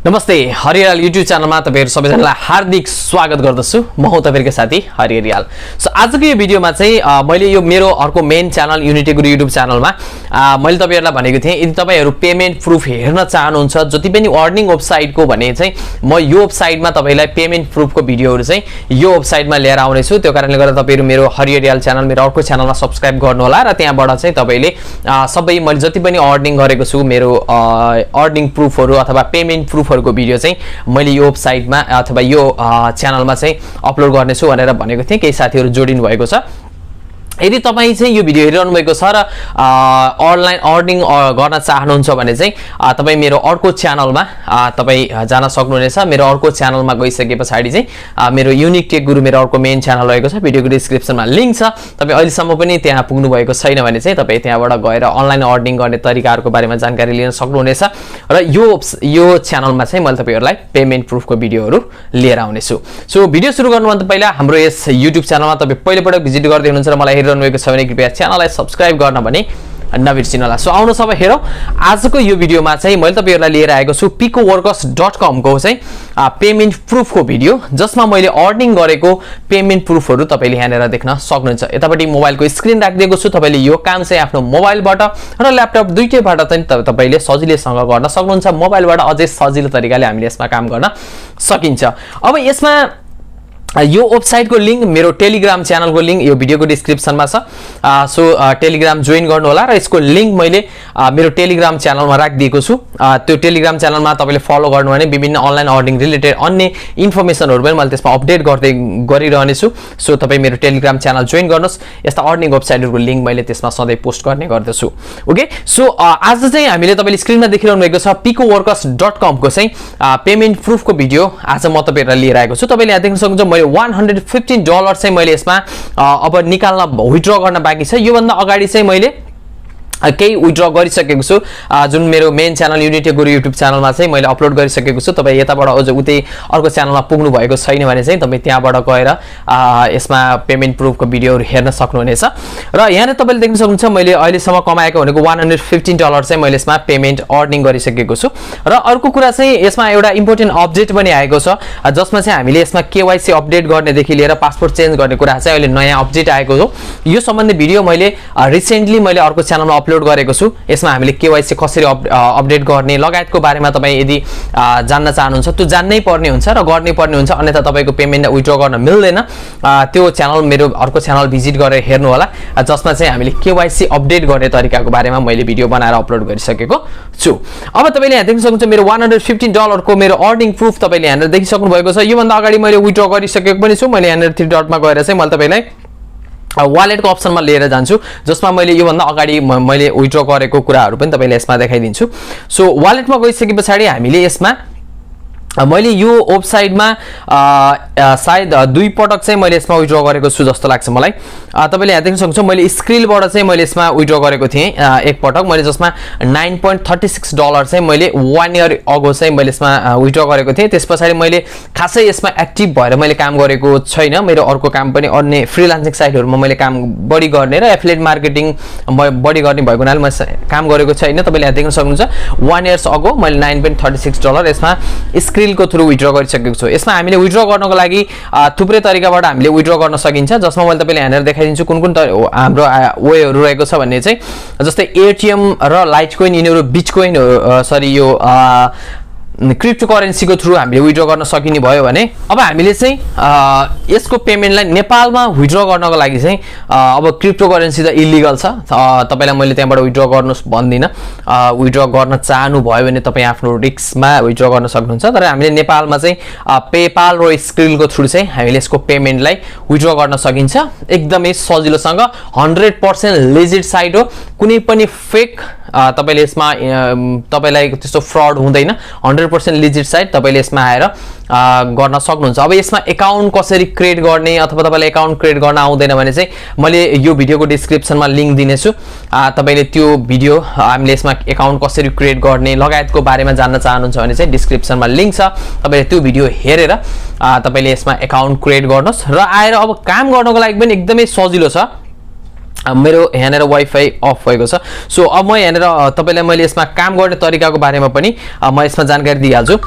नमस्ते हरियाल युट्युब च्यानलमा तपाईहरु सबैजनालाई हार्दिक स्वागत गर्दछु। म हुँ तपाईहरुको साथी हरियाल। सो आजको यो भिडियोमा चाहिँ मैले यो मेरो अर्को मेन च्यानल युनिटी गुरु युट्युब च्यानलमा मैले तपाईहरुलाई भनेको थिएँ यदि तपाईहरु पेमेन्ट प्रुफ हेर्न चाहनुहुन्छ जति पनि अर्निङ वेबसाइटको भने चाहिँ म यो वेबसाइटमा तपाईलाई पेमेन्ट प्रुफको भिडियोहरु चाहिँ यो वेबसाइटमा लिएर आउने छु। त्यो कारणले गर्दा तपाईहरु मेरो हरियाल च्यानल मेरो अर्को च्यानलमा सब्स्क्राइब गर्नु होला र त्यहाँबाट चाहिँ तपाईले सबै मैले जति पनि अर्निङ गरेको छु मेरो अर्निङ प्रुफहरु अथवा पेमेन्ट प्रुफ को भिडियो चाहिँ मैले यो वेबसाइटमा अथवा यो च्यानलमा चाहिँ अपलोड गर्ने छु भनेर भनेको थिएँ। केही साथीहरु जोडिनु भएको छ। यदि तपाई चाहिँ यो भिडियो हेरिरहनु भएको छ र अनलाइन अर्निङ गर्न चाहनुहुन्छ भने चाहिँ तपाई मेरो अर्को च्यानलमा तपाई जान सक्नुहुनेछ। मेरो अर्को च्यानलमा गइसकेपछि चाहिँ मेरो युनिक टेक गुरु मेरो अर्को मेन च्यानल रहेको छ। भिडियोको डिस्क्रिप्सनमा लिंक छ। तपाई अहिलेसम्म पनि त्यहाँ पुग्नु भएको छैन भने चाहिँ तपाई त्यहाँबाट गएर अनलाइन अर्निङ गर्ने तरिकाहरुको बारेमा जानकारी लिन सक्नुहुनेछ र यो च्यानलमा चाहिँ मैले तपाईहरुलाई पेमेन्ट प्रुफको भिडियोहरु लिएर आउने छु। सो भिडियो सुरु गर्नुभन्दा पहिला हाम्रो यस युट्युब च्यानलमा तपाई पहिलोपटक भिजिट गर्दै हुनुहुन्छ र मलाई हेरिरहनु भएको छ भने कृपया च्यानललाई सब्स्क्राइब गर्न भने नबिर्सिनु होला। सो आउनु सब हेरौं। आजको यो भिडियोमा चाहिँ मैले तपाईहरुलाई लिएर आएको छु picoworkers.com को चाहिँ पेमेन्ट प्रुफको भिडियो जसमा मैले अर्निङ गरेको पेमेन्ट प्रुफहरु तपाईले यहाँनेर देख्न सक्नुहुन्छ। यतापटि मोबाइलको स्क्रिन राखिदिएको छु। तपाईले यो काम चाहिँ आफ्नो मोबाइलबाट र ल्यापटप दुईटैबाट चाहिँ तपाईले सजिलैसँग गर्न सक्नुहुन्छ। मोबाइलबाट अझै सजिलो तरिकाले हामीले यसमा काम गर्न सकिन्छ। अब यसमा यो वेबसाइटको लिंक मेरो टेलिग्राम च्यानलको लिंक यो भिडियोको डिस्क्रिप्सनमा छ। सो टेलिग्राम जोइन गर्नु होला र यसको लिंक मैले मेरो टेलिग्राम च्यानलमा राखिदिएको छु। त्यो टेलिग्राम च्यानलमा तपाईले फलो गर्नु भने विभिन्न अनलाइन अर्निङ रिलेटेड अन्य इन्फर्मेसनहरु पनि मैले त्यसमा अपडेट गरिरहने छु। सो तपाई मेरो टेलिग्राम च्यानल जोइन गर्नुस्। यस्ता अर्निङ वेबसाइटहरुको लिंक मैले त्यसमा सधैं पोस्ट गर्ने गर्दछु। ओके, सो आज चाहिँ हामीले तपाईले स्क्रिनमा देखिरहनु भएको छ picoworkers.com को चाहिँ पेमेन्ट प्रुफको भिडियो आज म तपाईहरुलाई लिएर आएको छु। तपाईले यहाँ देख्न सक्नुहुन्छ $115 चाहिँ मैले यसमा अब निकाल्न विथड्र गर्न बाँकी छ। यो भन्दा अगाडि चाहिँ मैले केही विथड्र गरिसकेको छु जुन मेरो मेन च्यानल युनिटी गुरु युट्युब च्यानलमा चाहिँ मैले अपलोड गरिसकेको छु। तपाई यताबाट अझ उतै अर्को च्यानलमा पुग्नु भएको छैन भने चाहिँ तपाई त्यहाँबाट गएर यसमा पेमेन्ट प्रुफको भिडियोहरु हेर्न सक्नुहुनेछ। र यहाँ तपाईले देख्न सक्नुहुन्छ मैले अहिलेसम्म कमाएको भनेको $115 चाहिँ मैले यसमा पेमेन्ट अर्निङ गरिसकेको छु। र अर्को कुरा चाहिँ यसमा एउटा इम्पोर्टेन्ट अपडेट पनि आएको छ जसमा चाहिँ हामीले यसमा केवाईसी अपडेट गर्ने देखि लिएर पासपोर्ट चेन्ज गर्ने कुरा चाहिँ अहिले नयाँ अपडेट आएको हो। यो सम्बन्धी भिडियो मैले रिसेन्टली मैले अर्को च्यानलमा अपलोड गरेको छु। यसमा हामीले केवाईसी कसरी अपडेट गर्ने लगायतको बारेमा तपाई यदि जान्न चाहनुहुन्छ त्यो जान्नै पर्ने हुन्छ र गर्नै पर्ने हुन्छ, अन्यथा तपाईको पेमेन्ट विथड्र गर्न मिल्दैन। त्यो च्यानल मेरो अर्को च्यानल भिजिट गरेर हेर्नु होला जसमा चाहिँ हामीले केवाईसी अपडेट गर्ने तरिकाको बारेमा मैले भिडियो बनाएर अपलोड गरिसकेको छु। अब तपाईले यहाँ देख्न सक्नुहुन्छ मेरो $115 को मेरो अर्निङ प्रुफ तपाईले यहाँ देखिसक्नु भएको छ। यो भन्दा अगाडि मैले विथड्र गरिसकेको पनि छु। मैले यहाँ 3 डटमा गएर चाहिँ मैले तपाईलाई वालेटको अप्सनमा लिएर जान्छु जसमा मैले यो भन्दा अगाडि मैले विथड्र गरेको कुराहरु पनि तपाईलाई यसमा देखाइदिन्छु। सो वालेटमा गइसकेपछि हामीले यसमा मैले यो वेबसाइटमा सायद 2 पटक चाहिँ मैले यसमा विथड्र गरेको छु जस्तो लाग्छ मलाई। तपाईले यहाँ देख्न सक्नुहुन्छ मैले स्क्रिलबाट चाहिँ मैले यसमा विथड्र गरेको थिएँ एक पटक मैले जसमा $9.36 चाहिँ मैले 1 इयर अगो चाहिँ मैले यसमा विथड्र गरेको थिएँ। त्यसपछि मैले खासै यसमा एक्टिभ भएर मैले काम गरेको छैन। मेरो अर्को काम पनि अन्य फ्रीलान्सिङ साइटहरुमा मैले काम बढी गर्ने र एफिलिएट मार्केटिङ बढी गर्ने भएको हुनाले म काम गरेको छैन। तपाईले यहाँ देख्न सक्नुहुन्छ 1 इयर्स अगो मैले $9.36 यसमा स्क्रिलको थ्रु विथड्र गरिसकेको छु। यसमा हामीले विथड्र गर्नको लागि थुप्रै तरिकाबाट हामीले विथड्र गर्न सकिन्छ जसमा मैले तपाईलाई यहाँ देखाइदिन्छु कुन कुन हाम्रो वेहरु रहेको छ भन्ने चाहिँ। जस्तै एटीएम र लाइटकोइन यिनीहरु बिटकोइन सरी यो क्रिप्टो करेन्सीको थ्रु हामीले विथड्र गर्न सकिने भयो भने अब हामीले चाहिँ यसको पेमेन्टलाई नेपालमा विथड्र गर्नको लागि चाहिँ अब क्रिप्टो करेन्सी त इलिगल छ। तपाईलाई मैले त्यहाँबाट विथड्र गर्नुस् भन्दिन। विथड्र गर्न चाहनु भयो भने तपाई आफ्नो रिस्कमा विथड्र गर्न सक्नुहुन्छ। तर हामीले नेपालमा चाहिँ पेपाल र स्क्रिलको थ्रु चाहिँ हामीले यसको पेमेन्टलाई विथड्र गर्न सकिन्छ एकदमै सजिलोसँग। 100% लेजिट साइट हो, कुनै पनि फेक तपाईले यसमा तपाईलाई त्यस्तो फ्रड हुँदैन। 100% लेजिट साइट तपाईले यसमा आएर गर्न सक्नुहुन्छ। अब यसमा अकाउन्ट कसरी क्रिएट गर्ने अथवा तपाईलाई अकाउन्ट क्रिएट गर्न आउँदैन भने चाहिँ मैले यो भिडियोको डिस्क्रिप्सनमा लिंक दिनेछु। तपाईले त्यो भिडियो हामीले यसमा अकाउन्ट कसरी क्रिएट गर्ने लगायतको बारेमा जान्न चाहनुहुन्छ भने चाहिँ डिस्क्रिप्सनमा लिंक छ। तपाईले त्यो भिडियो हेरेर तपाईले यसमा अकाउन्ट क्रिएट गर्नुस् र आएर अब काम गर्नको लागि पनि एकदमै सजिलो छ। मेरो यहाँनिर वाइफाई अफ भएको छ। सो अब म यहाँनिर तपाईलाई मैले यसमा काम गर्ने तरिकाको बारेमा पनि म यसमा जानकारी दिइहाल्छु।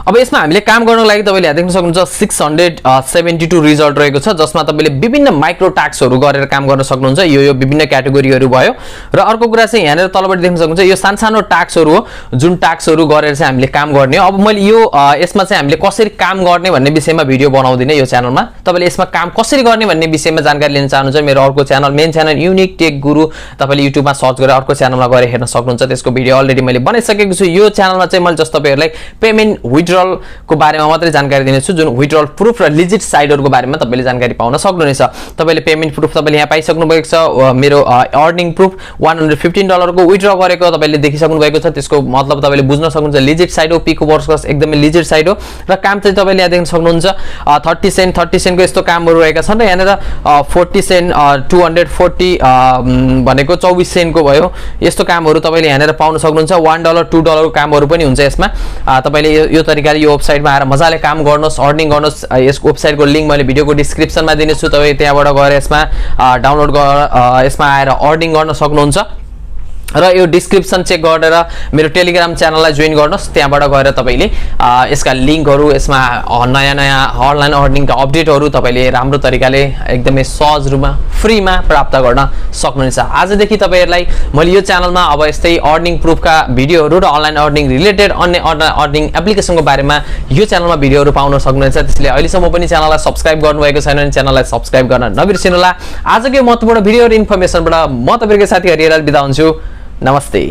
अब यसमा हामीले काम गर्नको लागि तपाईले यहाँ देख्न सक्नुहुन्छ 672 रिजल्ट रहेको छ, जसमा तपाईले विभिन्न माइक्रो टास्कहरु गरेर काम गर्न सक्नुहुन्छ। यो विभिन्न क्याटेगोरीहरु भयो र अर्को कुरा चाहिँ यहाँनिर तलबाट देख्न सक्नुहुन्छ यो सानसानो टास्कहरु हो, जुन टास्कहरु गरेर चाहिँ हामीले काम गर्ने हो। अब मैले यो यसमा चाहिँ हामीले कसरी काम गर्ने भन्ने विषयमा भिडियो बनाउँदिने यो च्यानलमा। तपाईले यसमा काम कसरी गर्ने भन्ने विषयमा जानकारी लिन चाहनुहुन्छ मेरो अर्को channel main channel unique tech guru तपाईले युट्युबमा सर्च गरेर अर्को च्यानलमा गएर हेर्न सक्नुहुन्छ। त्यसको भिडियो अलरेडी मैले बनाइसकेको छु। यो च्यानलमा चाहिँ मैले जस्ट तपाईहरुलाई पेमेन्ट विथड्रल को बारेमा मात्रै जानकारी दिनेछु, जुन विथड्रल प्रुफ र लिजिट साइटहरुको बारेमा तपाईले जानकारी पाउन सक्नुहुनेछ। तपाईले पेमेन्ट प्रुफ तपाईले यहाँ पाइसक्नु भएको छ। मेरो अर्निङ प्रुफ $115 को विथड्र गरेको तपाईले देखिसक्नु भएको छ। त्यसको मतलब तपाईले बुझ्न सक्नुहुन्छ लिजिट साइट हो, पिकोवर्कर एकदमै लिजिट साइट हो र काम चाहिँ तपाईले यहाँ देख्न सक्नुहुन्छ 30 सेन्ट को यस्तो कामहरु रहेका छन् र यहाँनिर 40 सेन्ट 240 भनेको 24 सेन्टको भयो। यस्तो कामहरु तपाईले यहाँनिर पाउन सक्नुहुन्छ। $1 $2 को कामहरु पनि हुन्छ यसमा। तपाईले यो तरिकाले यो वेबसाइटमा आएर मजाले काम गर्नुहोस्, अर्निङ गर्नुहोस्। यस वेबसाइटको लिंक मैले भिडियोको डिस्क्रिप्सनमा दिनेछु। तपाई त्यहाँबाट गएर यसमा डाउनलोड गरेर यसमा आएर अर्निङ गर्न सक्नुहुन्छ र यो डिस्क्रिप्सन चेक गरेर मेरो टेलिग्राम च्यानललाई जोइन गर्नुहोस्। त्यहाँबाट गएर तपाईले यसका लिंकहरु यसमा नयाँ अनलाइन अर्निङका अपडेटहरु तपाईले राम्रो तरिकाले एकदमै सहज रूपमा फ्रीमा प्राप्त गर्न सक्नुहुनेछ। आजदेखि तपाईहरुलाई मैले यो च्यानलमा अब यस्तै अर्निङ प्रुफका भिडियोहरु र अनलाइन अर्निङ रिलेटेड अन्य अर्निङ एप्लिकेसनको बारेमा यो च्यानलमा भिडियोहरु पाउन सक्नुहुनेछ। त्यसैले अहिलेसम्म पनि च्यानललाई सब्स्क्राइब गर्नुभएको छैन भने च्यानललाई सब्स्क्राइब गर्न नबिर्सिनु होला। आजको महत्त्वपूर्ण भिडियो र इन्फर्मेसनबाट म तपाईहरुको साथी हरियाल बिदा हुन्छु। नमस्ते।